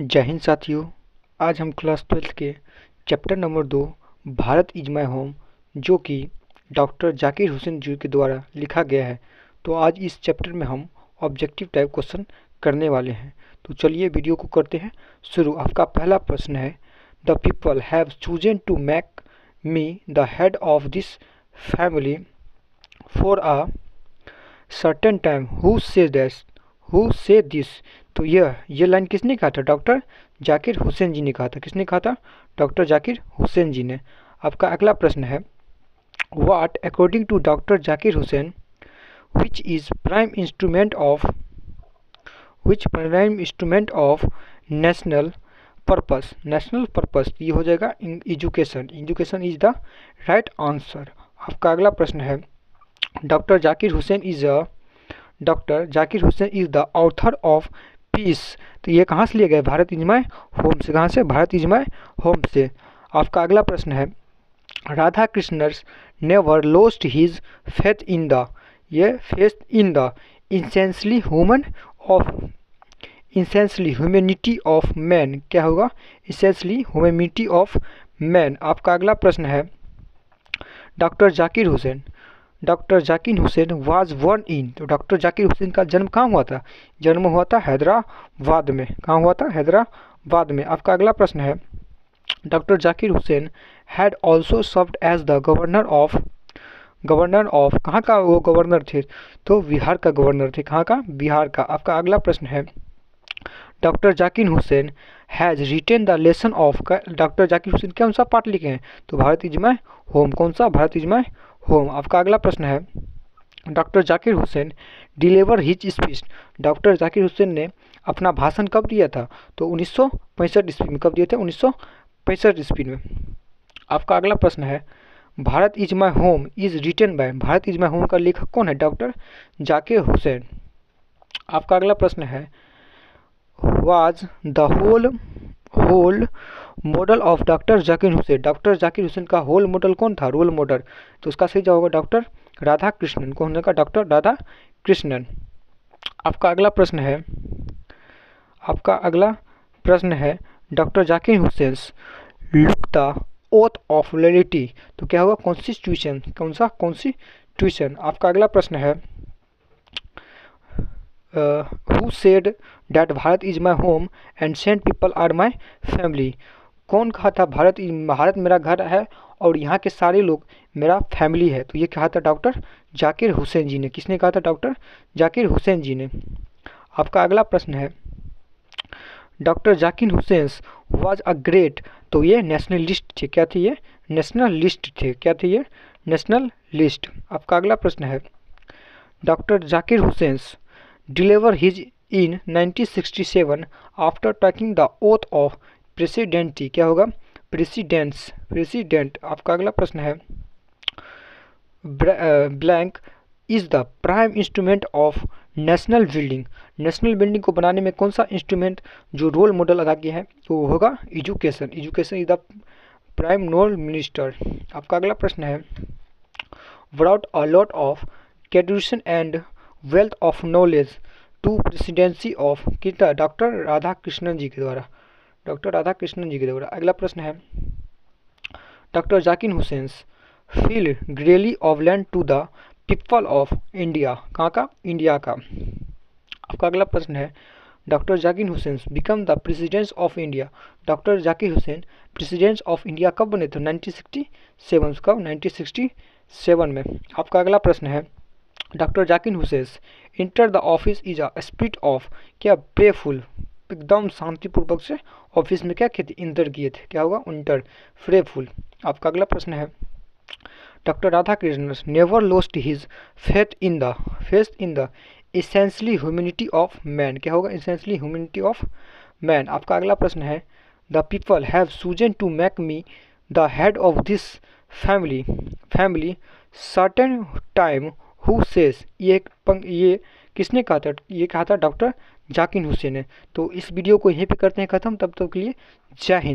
जय हिंद साथियों। आज हम क्लास 12 के chapter number 2 Bharat is my home जो कि डॉक्टर जाकिर हुसैन जी के द्वारा लिखा गया है। तो आज इस चैप्टर में हम ऑब्जेक्टिव टाइप क्वेश्चन करने वाले हैं। तो चलिए वीडियो को करते हैं शुरू। आपका पहला प्रश्न है, the people have chosen to make me the head of this family for a certain time, who say this. तो ये लाइन किसने कहा था? डॉक्टर जाकिर हुसैन जी ने कहा था। किसने कहा था? डॉक्टर जाकिर हुसैन जी ने। आपका अगला प्रश्न है, what according to doctor Zakir Hussain which is prime instrument of national purpose. ये हो जाएगा education is the right answer. आपका अगला प्रश्न है, doctor Zakir Hussain is the author of peace. तो ये कहाँ से लिए गए? भारत इज माय होम से। कहाँ से? भारत इज माय होम से। आपका अगला प्रश्न है, Radha Krishna never lost his faith in the incessantly humanity of man. क्या होगा? Incessantly humanity of man. आपका अगला प्रश्न है, doctor Zakir Hussain was born in. तो डॉक्टर जाकिर हुसैन का जन्म कहाँ हुआ था? जन्म हुआ था हैदराबाद में। कहाँ हुआ था? हैदराबाद में। आपका अगला प्रश्न है, doctor Zakir Hussain had also served as the governor of कहाँ का वो गवर्नर थे? तो बिहार का गवर्नर थे। कहाँ का? बिहार का। आपका अगला प्रश्न है, doctor Zakir Hussain has retain the lesson of. Doctor Zakir Hussain कौन सा पाठ लिखे हैं? तो भारत इज माय होम। कौन सा? Bharat is my home. आपका अगला प्रश्न है, doctor Zakir Hussain deliver his speech. Doctor Zakir Hussain ने अपना भाषण कब दिया था? तो 1965 ईस्वी में। कब दिए थे? 1965 ईस्वी में। आपका अगला प्रश्न है, Bharat is my home is written by. Bharat is my home का लेखक कौन है? डॉक्टर जाकिर हुसैन। आपका अगला प्रश्न है, was the whole model of doctor Zakir Hussain. Doctor Zakir Hussain का होल मॉडल कौन था? Role model. तो उसका सही जवाब होगा डॉक्टर राधा कृष्णन। कौन होगा? डॉक्टर राधा कृष्णन। आपका अगला प्रश्न है, doctor Zakir Hussain look the oath of loyalty. तो क्या होगा? कॉन्स्टिट्यूशन। कौन सा? कॉन्स्टिट्यूशन। आपका अगला प्रश्न है, who said that Bharat is my home and sent people are my family. कौन कहा था भारत मेरा घर है और यहाँ के सारे लोग मेरा फैमिली है? तो ये कहा था डॉक्टर जाकिर हुसैन जी ने। किसने कहा था? डॉक्टर जाकिर हुसैन जी ने। आपका अगला प्रश्न है, doctor Zakir Hussain was a great. तो ये नेशनलिस्ट थे। क्या थे ये? नेशनलिस्ट थे। क्या थे ये? नेशनलिस्ट। आपका अगला प्रश्न है, doctor Zakir Hussain deliver his in 1967 after taking the oath of presidency. क्या होगा? प्रेसिडेंट। आपका अगला प्रश्न है, blank is the prime instrument of national building. National building को बनाने में कौन सा इंस्ट्रूमेंट जो रोल मॉडल अदा किया है? तो वो होगा education is the prime role minister. आपका अगला प्रश्न है, brought a lot of graduation and wealth of knowledge to presidency of कितना? डॉक्टर राधा कृष्णन जी के द्वारा। डॉक्टर राधा कृष्णन जी के द्वारा। अगला प्रश्न है, doctor Zakir Hussain feel greatly of land to the people of India. कहाँ का? इंडिया का। आपका अगला प्रश्न है, doctor Zakir Hussain become the president of India. Doctor Zakir Hussain president of India कब बने थे? 1967। कब? 1967 में। आपका अगला प्रश्न है, doctor Zakir Hussain enter the office is a spirit of क्या? प्रेफुल। एकदम शांतिपूर्वक से ऑफिस में क्या किए थे? इंटर किए थे। क्या होगा? इंटर प्रेफुल। आपका अगला प्रश्न है, doctor Radha Krishnan never lost his faith in the essentially humanity of man. क्या होगा? Essentially humanity of man. आपका अगला प्रश्न है, the people have chosen to make me the head of this family certain time, who says. ये किसने कहा था? ये कहा था डॉक्टर जाकिर हुसैन ने। तो इस वीडियो को यहीं पे करते हैं ख़त्म। तब तक के लिए जय हिंद।